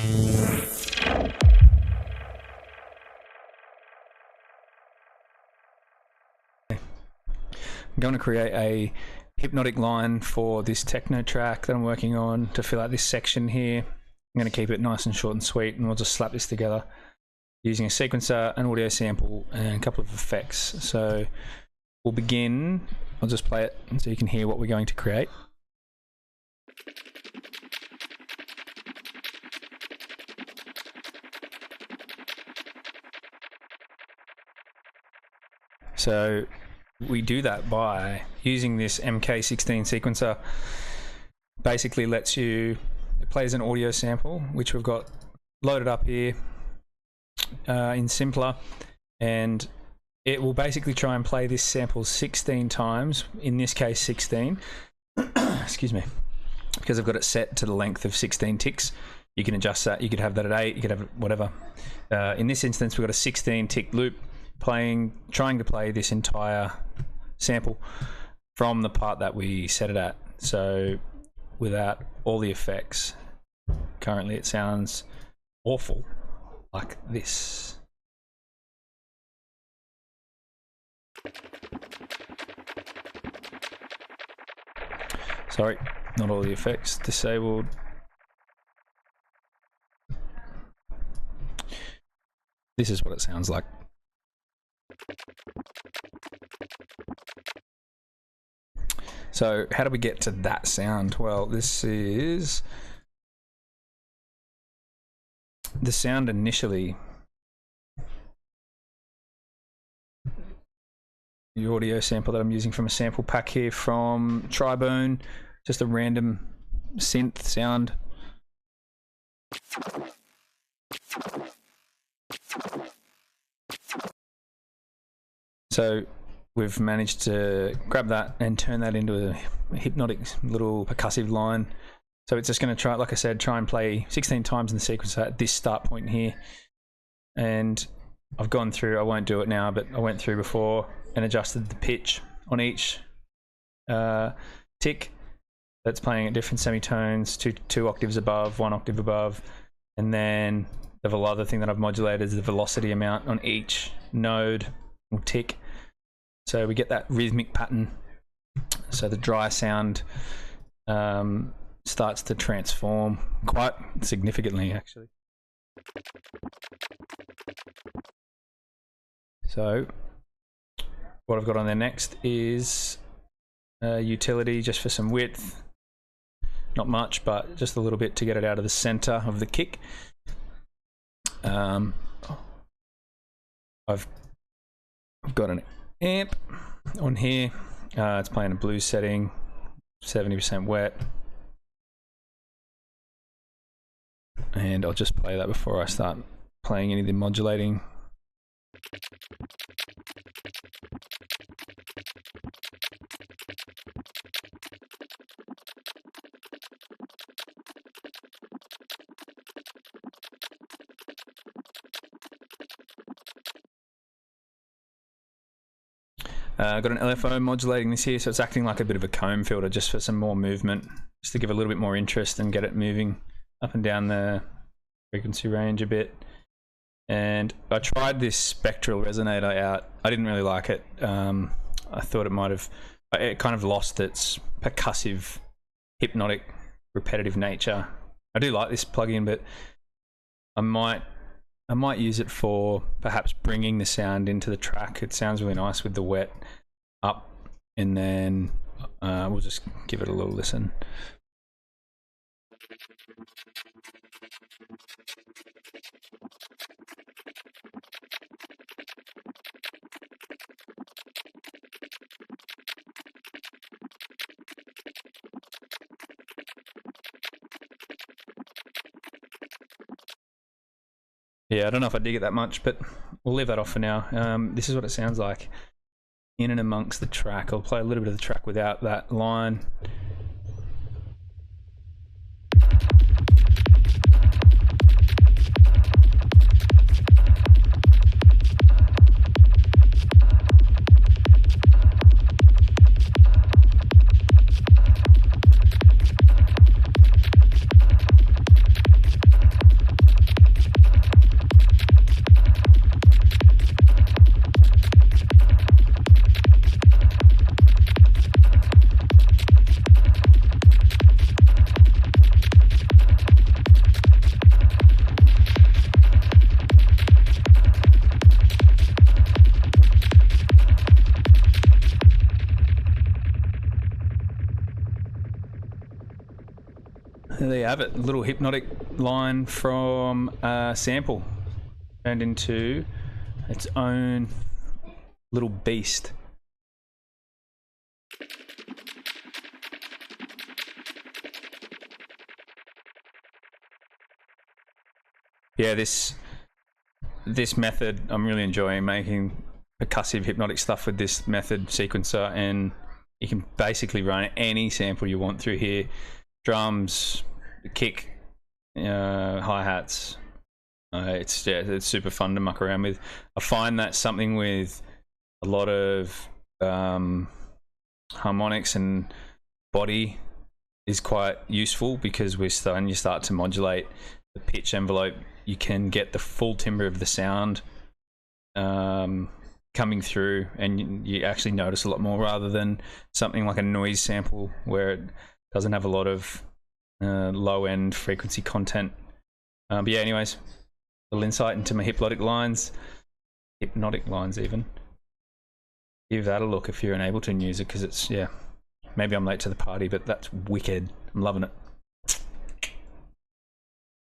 I'm going to create a hypnotic line for this techno track that I'm working on to fill out this section here. I'm going to keep it nice and short and sweet, and we'll just slap this together using a sequencer, an audio sample, and a couple of effects. So we'll begin. I'll just play it so you can hear what we're going to create. So we do that by using this MK16 sequencer. Basically lets you, it plays an audio sample, which we've got loaded up here in Simpler, and it will basically try and play this sample 16 times, in this case 16, excuse me, because I've got it set to the length of 16 ticks. You can adjust that, you could have that at 8, you could have it whatever. In this instance, we've got a 16 tick loop trying to play this entire sample from the part that we set it at. So without all the effects, currently it sounds awful like this. Sorry, not all the effects disabled. This is what it sounds like. So how do we get to that sound? Well, this is the sound initially. The audio sample that I'm using from a sample pack here from Tribone, just a random synth sound. So we've managed to grab that and turn that into a hypnotic little percussive line. So it's just going to try, like I said, try and play 16 times in the sequencer at this start point here. And I've gone through, I won't do it now, but I went through before and adjusted the pitch on each tick that's playing at different semitones, two octaves above, 1 octave above. And then the other thing that I've modulated is the velocity amount on each node or tick. So we get that rhythmic pattern. So the dry sound starts to transform quite significantly, actually. So what I've got on there next is utility just for some width. Not much, but just a little bit to get it out of the center of the kick. I've got an amp on here. It's playing a blues setting, 70% wet. And I'll just play that before I start playing any of the modulating. I've got an LFO modulating this here, so it's acting like a bit of a comb filter just for some more movement, just to give a little bit more interest and get it moving up and down the frequency range a bit. And I tried this spectral resonator out. I didn't really like it. I thought it kind of lost its percussive, hypnotic, repetitive nature. I do like this plugin, but I might use it for perhaps bringing the sound into the track. It sounds really nice with the wet up, and then we'll just give it a little listen. Yeah, I don't know if I dig it that much, but we'll leave that off for now. This is what it sounds like in and amongst the track. I'll play a little bit of the track without that line. there you have it, a little hypnotic line from a sample turned into its own little beast. Yeah, this method, I'm really enjoying making percussive hypnotic stuff with this method sequencer, and you can basically run any sample you want through here. Drums, kick, hi-hats. It's super fun to muck around with. I find that something with a lot of harmonics and body is quite useful, because when you start to modulate the pitch envelope, you can get the full timbre of the sound coming through, and you actually notice a lot more, rather than something like a noise sample where it doesn't have a lot of low-end frequency content. But yeah, anyways, a little insight into my hypnotic lines even. Give that a look if you're an Ableton user, because it's, yeah, maybe I'm late to the party, but that's wicked. I'm loving it.